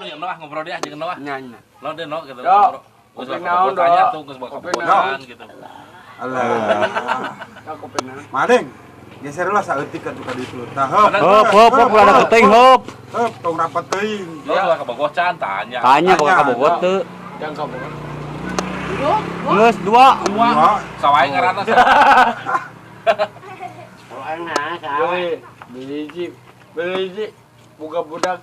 yang noh ngobrol dia aja noh. Nyanyi. Lo deh noh gitu. Kopi naon tanya tuh ke sebuah gitu. Alah. Aku pengen. Madeng. Geser lah saeutik ka di itu. Tah Hop, ada keting hop. Heup, tong rapat teuing. Lo suka ke Bogor can tanya. Tanya kok ka Bogor teu. Yang kamu. Geus dua. Sawai ngaranna. Beli buka budak.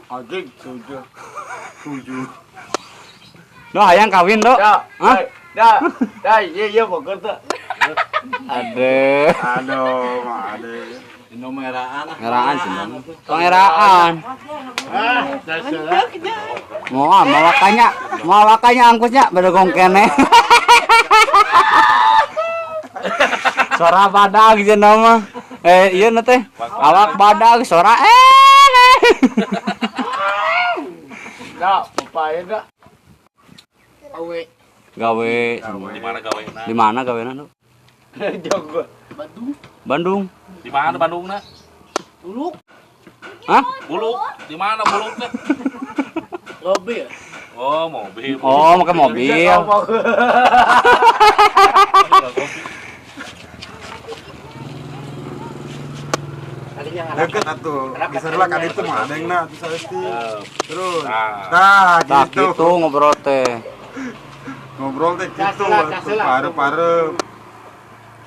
Adik 7. Do hayang kawin do. Hah? Iya Bogor tuh. Aduh, mah ade. Dino meraan. ngeraan sih. Pangeraan. Mau makanya angkusnya bedogong kene. Suara badag jeung nama. Ieu na teh. Awak badag suara Da, papaya da. Awe. Gawe. Di mana gawena? Di mana gawena nu? Jogor. Bandung. Di mana Bandungna? Buluk. Hah? Buluk. Di mana Buluknya? Mobil. Oh, mobil. Oh, pakai mobil. Deket atuh. Geser lah ka ditu mah adengna atuh saeutik. Terus. Nah, Tak gitu. gitu ngobrol teh. Ngobrol teh gitu parep-parep.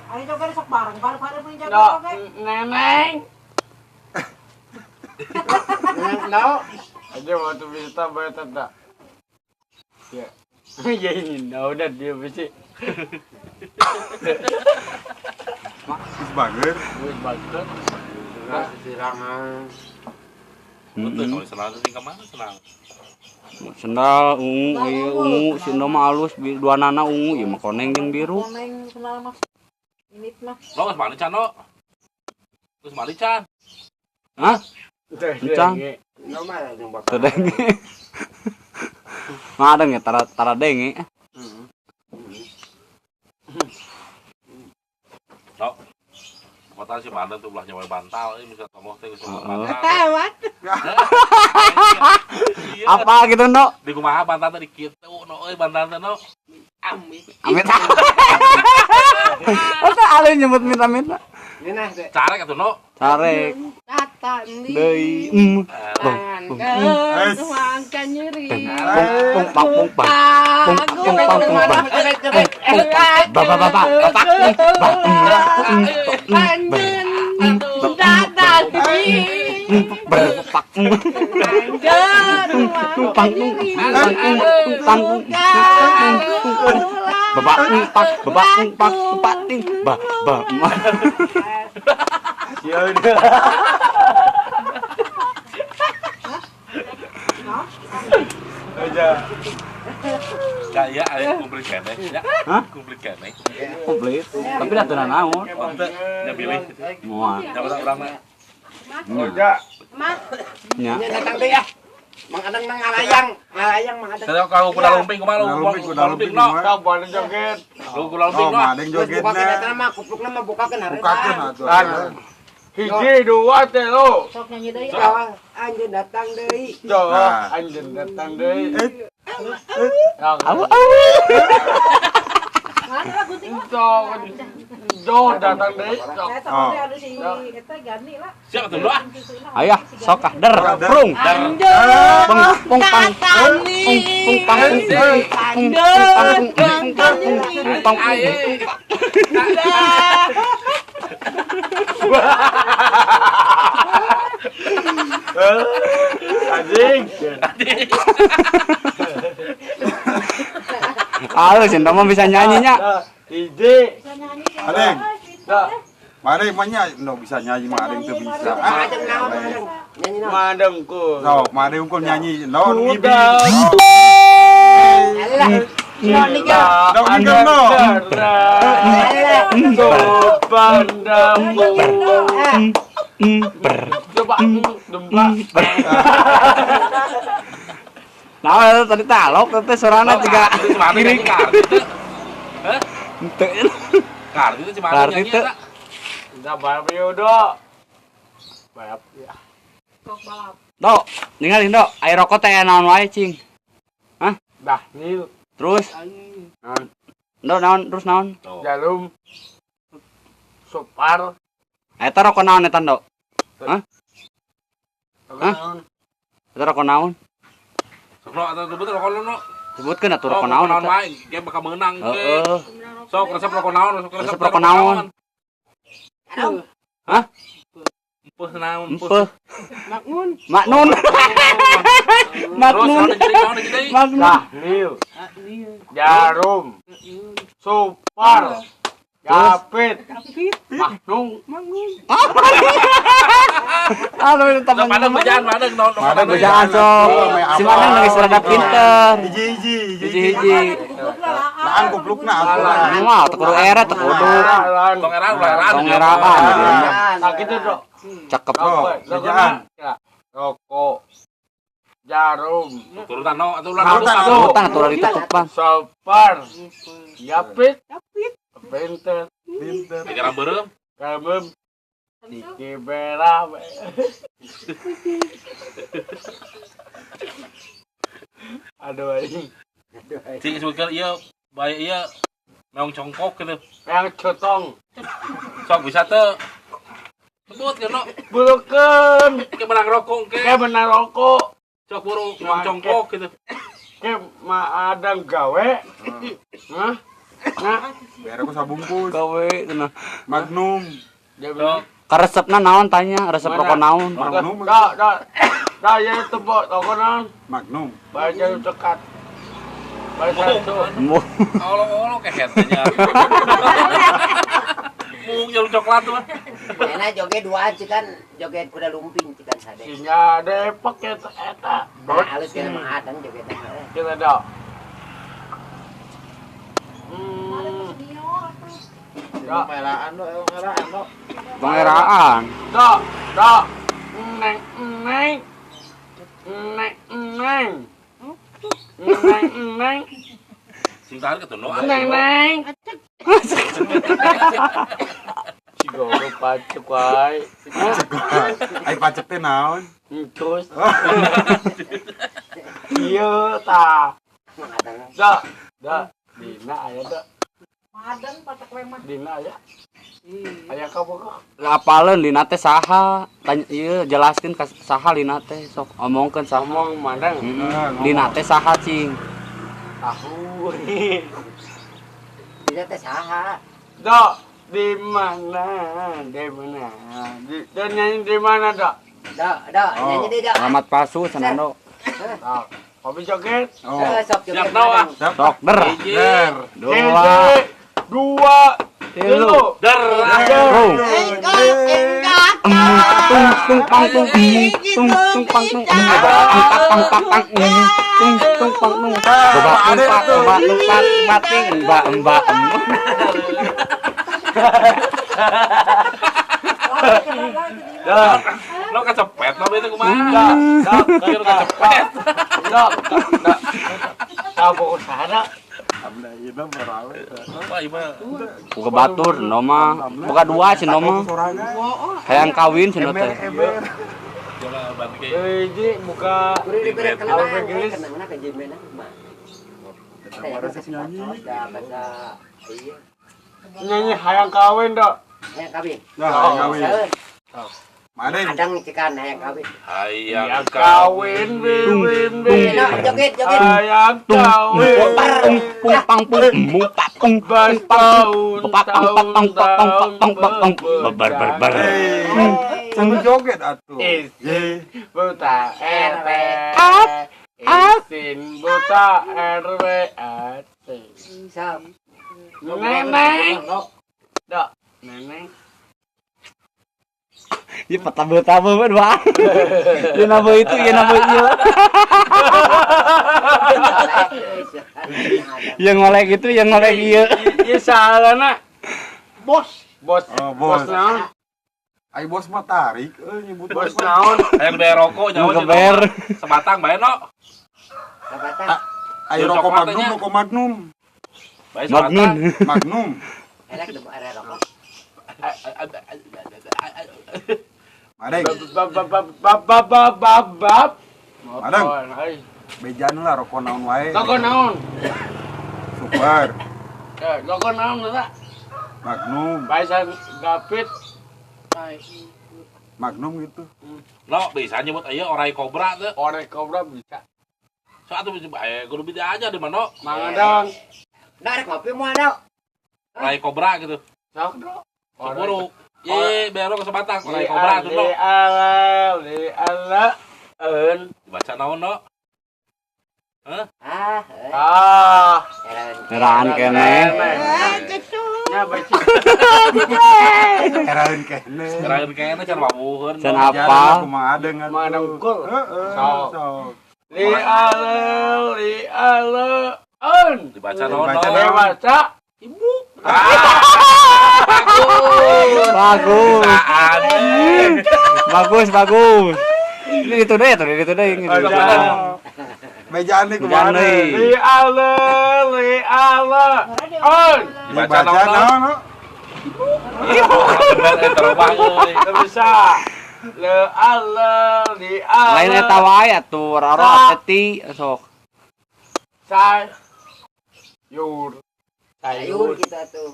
Ayo joget sok bareng, bareng punya jago No, oke. neneng. No. Aja waktu bisa bayar tanda. Ya. Ya ini, no udah dia bisa. Geus bager. Gue banget. Sirangan. betul kalau senang itu kemana senang? Sendal ungu, si mah halus, dua nana ungu, ya mah koneng jeung biru. Koneng kenal mas. Ini mah. Lo nggak semali can lo? Terus semali can? Hah? Encang. Terdenge. Ngadeng ya tara denge. Lo, kota si Banten tuh belahnya wae bantal, ini bisa tomoh teh semua bantal. Tawat. Apa gitu no? Di kumaha bantal teh dikit, no, bantal teh no. Amit. Asa alih nyebut minta-minta. Carek atuh no. Carek. Tata ini. Deui. Mangka nyeri. Pung pang. Bapak. Panjen. Tata ini. Berpak. Bapak. Ya udah. Aja. Kayak aya kumplit keneh ya. Hah? Kumplit keneh. Komplit. Tapi da teu naon. Teu nya pilih. Moal. Dapat urang mah. Udah. Mas. Nya. Datang deh ya. Mang adang nang ngalayang mang adang. Teu kau kuda lumping kumaha Kuda lumping no. Kau boleh joget. Lu kuda lumping no. Madeng jogetna. Mah kuplukna mah bukakeun hareup. Bukakeun atuh. Hiji dua teh lo. Sok nyanyi deui. Anjeun datang deui. Nah. Anjeun datang deui. Mana lagu ting? Do datang deui. Saya tahu ada si eta Gani lah. Siap atuh doa. Ayah, sok ah der, prung. Pung pang. Pung pang. Anjing. Cinta mah bisa nyanyinya. Hiji. Adeng. Madeng mah nya no bisa nyanyi mah adeng teu bisa. Mademku. Sok madeng unggul nyanyi naon ibi. Coba Nah, tadi talok teh sorana juga Kiri kartu. Hah? teu. Kartu itu cuma Kartu nyanyi itu. eta. udah balap yodo. Balap ya. Sok balap. Do, Ningali Ndo, air rokok teh naon wae cing. Dah nih. Terus Naon? Ndo naon terus naon? Tuh. Jarum. Sopar. Eta rokok naon eta Ndo? Hah? Naon? Eta rokok naon? Sok atau betul rokok lu no. Sebutkeun atuh rokok naon eta. main, dia bakal menang. Heeh. Sok resep rokok naon, Resep rokok naon? Hah? Empeuh naon, Empeuh. Makmun. Maknun. Maknun. Maknun. Dah nih. Jarum. Sopar. Japit. Mahnung. Halo itu teman. Padang bejaan, padang naon. Madang Bejaan sok. Si Manang geus rada pinter. Hiji. Hiji-hiji. Laan goblokna atuh. Anu mah teu kudu era teu kudu. Tong era ulah era. Tong eraan. Nah gitu dok. Cakep. Bejaan. Rokok. Jarum. Turutan no, atuh ulah Turutan, turutan. Utang atuh ditutupan. Sopar. Japit. Pinter. Pinter. Dikira beureum. Kabem. Dikibera. Aduh anjing. Cing sebutkeun ieu bae ieu meong congkok kitu. Yang cotong. Sok bisa teu. Sebut kan no. Bulukeun. Ke menang rokok ke. Kayak benar rokok. Sok buru meong congkok kitu. Kayak ma adang gawe. Hah? Nah, Biar aku sabungkus. Gawe cenah. Magnum. dia Sok. bilang, Karesepna naon tanya, resep Mana? rokok naon? Magnum. dah ya tebok toko naon. Magnum. Baca cekat. Baca itu. Embuh. Allah kehet nya. Mung jalur coklat tuh. Enak joget dua cikan joget kuda lumping cikan sade. Sinya depok ya eta. Nah, halus kena mengadang joget. Kita dah. Ya, Pangeraan. dah. Neng. Sing tahan ketuno. Neng. Si guru pacuk wae. Ai pacek teh naon? Terus. Iya ta. Mengadang. Dah. Dina aya dah. Madang patak lemah. Dina aya. Aya ka boga. Apaleun dina teh saha? Tanya ieu jelaskeun ka saha dina teh sok omongkeun saha. Ngomong mandang. Dina teh saha cing? Tahu. Tidak teh saha. Dok, di mana? Dan nyanyi di mana, Dok? Dak, nyanyi deh dak. Selamat pasu cenah Ndo. Dok, kopi joget. Oh. Sok joget. Siap tau ah. Sok der. Der. Dua. Tilu. Der. Tung. Tung pang tung. Tung pang tung. Pang pang tung pang tung. Coba tumpat mating mbak. Dok, Lo kecepet lo itu kumaha? Dok, Kira kecepet. Dok. Tahu sana. Abda ieu marawe. Wah, ieu mah. Boga batur cenah mah. Boga dua cenah mah. Hayang kawin cenah teh. Jalan bantu ke. Jadi buka Kudu diberi Apa kenangan. gelis? Kenangan ke jemena mah. Baru nyanyi. Baca iya. nyanyi hayang kawin, Dok. Hayang kawin. Nah, kawin. Saeun. Madeng. Adang cikan hayang kawin. Hayang Hayang kawin, bim. Nah, joget. Hayang kawin. Pung pang pung mung pak pung pang pang bar. Sambil joget atuh. Isin buta RW. Ap. Isin buta RW. Sap. Neneng. Dok, neneng. Ieu patah-patah mah bang. Ieu nama itu, ieu nama ieu. Yang ngolek itu, yang ngolek ieu. Ieu salahna. Bos. Oh, bos. naon? Ai bos mah tarik, nyebut Bos bos. naon? Hayang bayar rokok nyawa Mau keber. sebatang bae no. Sabatang. Ai Bos rokok coklatnya. Magnum, rokok Magnum. Bae sebatang. Magnun. Magnum. Enak debu are rokok. Madeng. Bab. Madang. Ai. Bejan lah rokok naon wae. Rokok naon? Super. Rokok naon eta? Magnum. Baisan gapit. Magnum gitu. No, bisa nyebut aja orai kobra tuh. Orek kobra bisa. Soalnya tuh kudu beda aja di mana. Mangadang. Dah rek ngopi moal dah. Orai kobra gitu. Sok do. Buruk. Ye, biar lo kesebatang orai kobra tuh no. Li ala eun. Dibaca naon no? Neraan kene. Ya baca. Heraeun kene. Keren kayaknya can wabuheun. Can no. apa? Kumaha adeung atuh. Mana ukul? Heeh. Sok. Sok. Li ala eun. Dibaca naon Dibaca no? naon? Baca. Bagus. Aneh. Bagus. Ini itu deh, itu deh. Bejaan nih Bejaan kumaha deui. deui. Li ala eun. Dibaca Dibaca naon no? naon no? Bener eta robah euy. Teu bisa. Li ala. Lain eta wae atuh, rara teti sok. Sayur. Sayur kita tuh.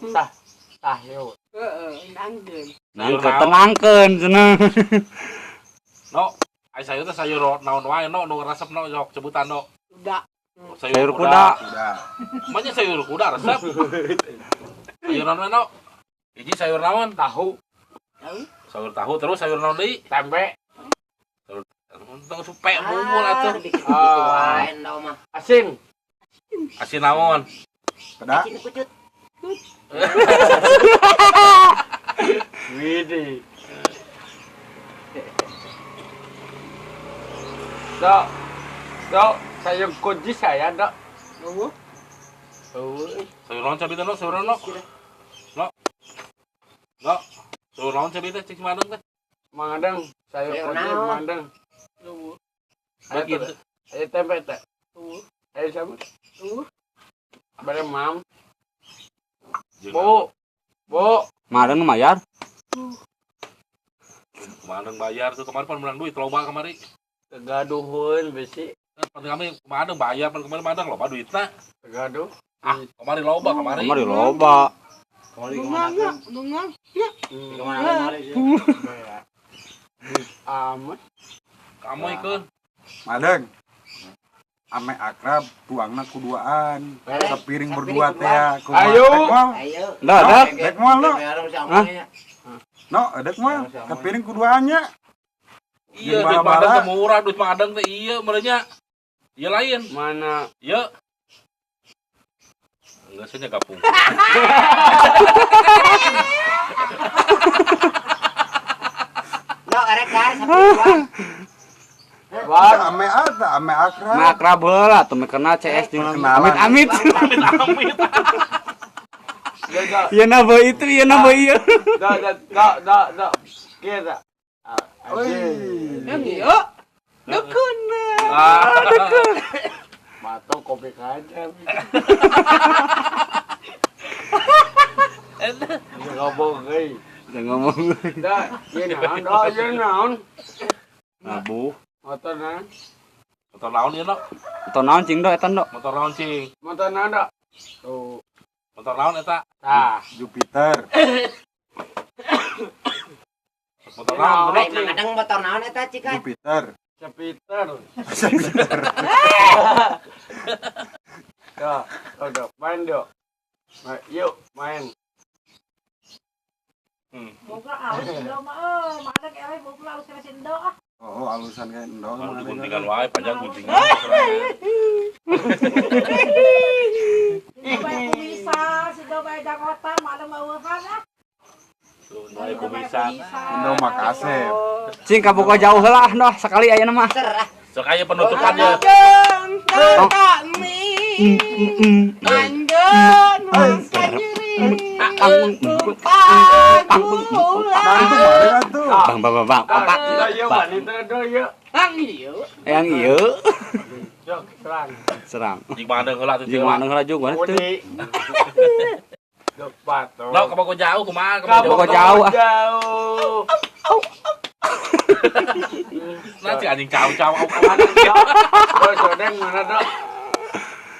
Sayur. Tenangkeun cenah. No, ai sayur teh sayur naon wae no nu resep no sok sebutan no. Udah. Sayur kuda. Udah. Manya sayur kuda resep. Sayur naon no? Hiji sayur naon? Tahu. Sayur tahu terus sayur naon deui? Tempe. Tong supe bumbu atuh. Dikit-dikit wae endau mah. Asin. Asin naon? Kada. Cin kucut. Widih. Dok, sayur kunci saya, Dok. Sayur naon cabi teh no? Sayur naon no? No. No. Sayur naon cabi teh cik madeng teh? Mangadang, sayur Sayur kunci naon? mangadang. Bagi Ayo tempe teh. Ayo sama. Bare mam. Bu. Madeng mayar. Madeng bayar tuh kemarin pan menang duit loba kamari. Tegaduhun besi. Pan kami madeng bayar pan kemarin madeng loba duitna. Tegaduh. Ah, kemari loba kemari. Kamari loba. Dungang. Amat. Kamu ikut. Madeng. Ame akrab tuangna kuduaan. Boleh. Sepiring Sepiring berdua teh berdua. ya. Kumaha? Ayo. Dek moal. Ayo. Dah. Dek moal no. Hah? No, dek moal. Kepiring kuduaannya. Iya, Jeung duit bala-bala. madeng teh murah, duit madeng teh iya merenya. Iya lain. Mana? Iya. Enggak sih gabung. Dok, arek dar sampai Wan. Ame ada, ame akrab. Nah, akrab heula tuh kena CS jeung Perkenalan. amit. Amit. Ieu na bae itu, ieu na bae ieu. Dok. Kita. Yang iya. Dukun. Matong kopi kaca. Ngomong euy. Jangan ngomong. Da, ieu naon? Abu. Motor naon? Motor naon ieu no? Atau naon cing do eta do? Motor naon cing? Motor naon, Dok? Tuh. Motor naon eta? Tah. Jupiter. Motor naon? Ai mangadang motor naon eta cikan? Jupiter. Jupiter. Dok, main dok. Yuk, main. Buka alus do mah mana keleh buka alus kana sindo ah. Oh, alusan kayak endong. Baru diguntingan wae panjang guntingan. Sindo bae bisa, sindo bae Dakota, mana mauhan ah. Tuh, naik kumisan. Endong Makassar. Cing kabuka jauh heula noh sekali aya mah. Serah. Sok aya penutupan ya. Bang. Yuk, wanita do yuk. Yang ieu Yuk, serang. serang. Jing madeng heula tuh. Jeung mana heula juga teh. Udi. Dok, pato. Lo kamu jauh kumaha? Kamu jauh ah. Jauh. Nah, si anjing caw-caw apa dia. Sodeng mana dok?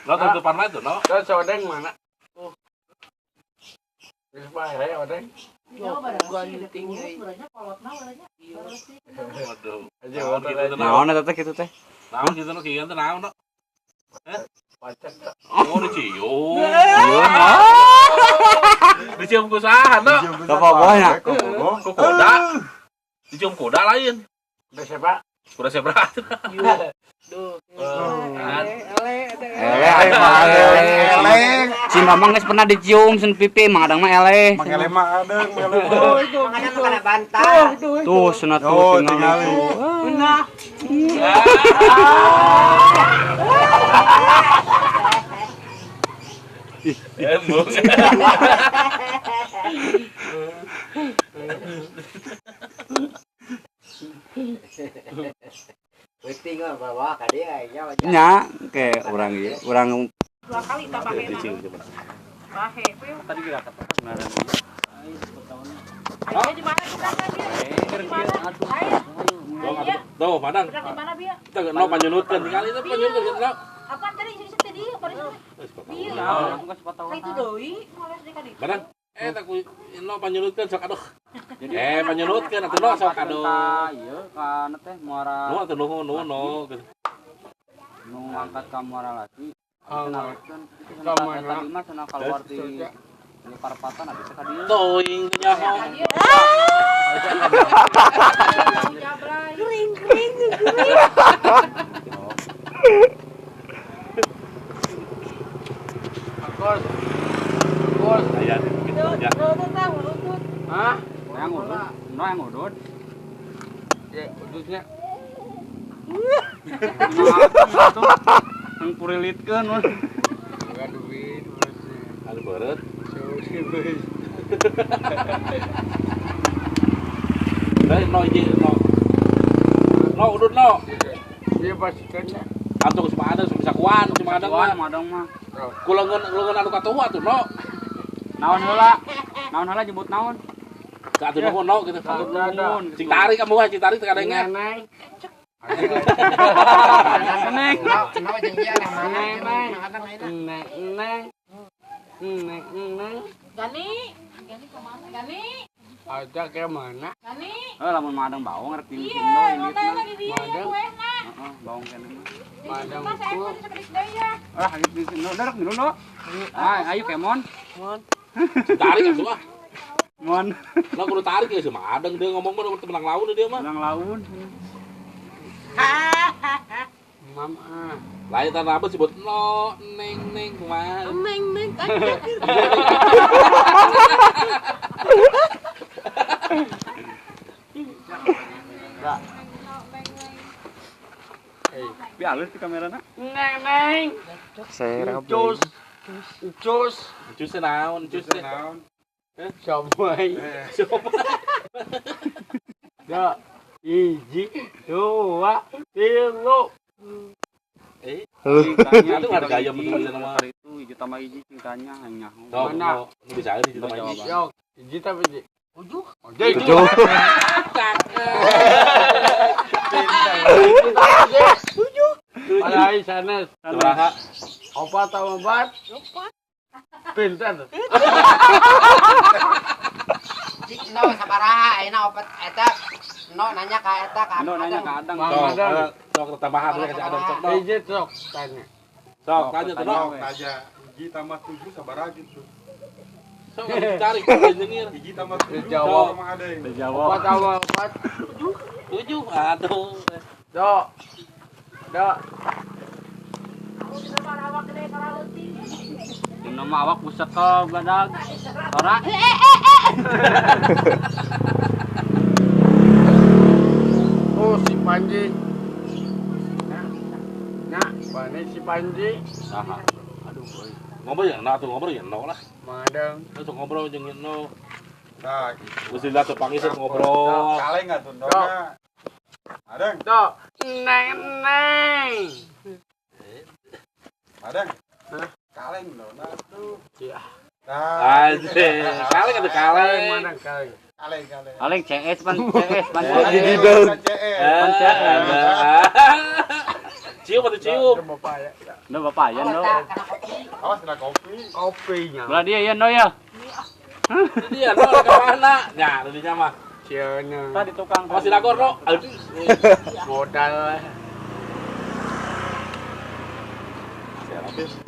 Nó từ depan mana tuh, no? Sodeng mana? Bahaya odeng. Waduh. Aja Naon waduh. gitu, Naon eta teh kitu teh? Naon gitu, no? Kieu teh naon, no? Pacet. Oh, dicium. Dicium ku saha, no? Kepogohnya. Ku kuda. Dicium kuda lain. Udah siapa? Kuda zebra. Eleh mah eleh. Si Mamang geus pernah dicium sen pipi, Mang Adang mah eleh. Mangele mah adeng, mangele mah. Makanya kena bantal. Tuh cenah Oh, tuh tinggal. tinggal. Embung. Penting mah bawa ka dia nya. Nya ke urang ieu, urang 2 kali tak pakai Dicium coba. pakai tadi kira kata. ayo di mana kita di mana Tuh, Madang. berak di mana Bia Kita no panyunutkeun tinggal itu panyunutkeun gitu, no. apa tadi sini tadi pada Bia itu doi males deh kali Madang, tak ku no panyunutkeun sok aduh. Panyunutkeun atuh no sok aduh. Ieu kana teh muara Nu atuh nuhun no. nu angkat ka muara laki. Kenalkeun Kamana? tadi mah cenah keluar di parpatan abis ka dieu. Toing nyaho. kering kering Kos. Kos. Aya gitu ya. Hah? Yang udut, yang udut. Ya, udutnya. Yang purilitkeun mun. Enggak duit urusnya. Anu beureut. Seusi beus. Dari no ieu no. No udut no. Dia pasukan. Antuk si Madang bisa kuan si Madang mah. Madang mah. Kuleungeun anu katuwa tuh no. Naon heula? Naon heula nyebut naon? Ka atuh nuhun no gitu. Nuhun. Cing tarik kamu mah, cing tarik teu kadengan. Neneng. Neng. Kenapa jeung dia Neng. Gani Gani kemana Gani Ada ke mana? Gani Lamun Madang bawang rek iya Indo nona ini. lagi dia Madang. gue nak Heeh, bawang kene. Madang mas saya ku. mau sekedip daya Ah, gitu di sini. Udah rek dulu no. Ayo Kemon. Cing tarik atuh ah. Mon. Lah kudu tarik ya si Madang dia ngomong mah menang lawan dia mah. Ulang laun. Mama. Lain tanah apa sebut no neng kumaha. neng Bi alus di kamerana. Neng. Saya Cus. Cus. Cus naon, cus Naon? Sampai. Ya. Hiji, dua, tilu. Itu harga ayam betul di nama. Itu hiji tambah hiji cintanya hanya. No, Mana? no, bisa aja di nama ini. Yo, hiji tapi hiji. Ujuh. Tujuh. Palai sanes. Seberapa? Opat atau opat? Pintar. No sabaraha ayeuna opat eta no nanya ka eta ka Ando nanya ka Adang. Sok tambahan dulu kasih ada sok. Hiji sok tanya. Sok tanya tuh Sok dong. aja. Hiji tambah 7 sabaraha gitu. Sok cari engineer. Hiji tambah 7 Jawab. sama ada yang. Opat atau opat? 7 aduh. Dok. Dok. Dina mah awak buset ke badag. Tora. Oh si Panji. Nah, mana si Panji? Saha. Aduh boy. Ngobrol ya, nah tuh ngobrol ya, no lah. Madang. Terus ngobrol jeung no. Nah, Gusti lah tuh panggil ngobrol. kaleng enggak tuh? Dona. Adeng, Dok. Neng. adeng. Hah? Kaleng dona tuh. Iya. Nah, Anjir, kaleng atuh kaleng. Mana kaleng? Paling CS pan CS pan Oh, CS. gigi dong. Cium atau cium? No bapak ya no. Awas kena kopi. Kopinya. Belah dia ya no ya. Jadi ya, no, ke mana? Nah, tadinya mah. Ciana. Tadi tukang Masih lakor, no. Aduh. Modal. Habis.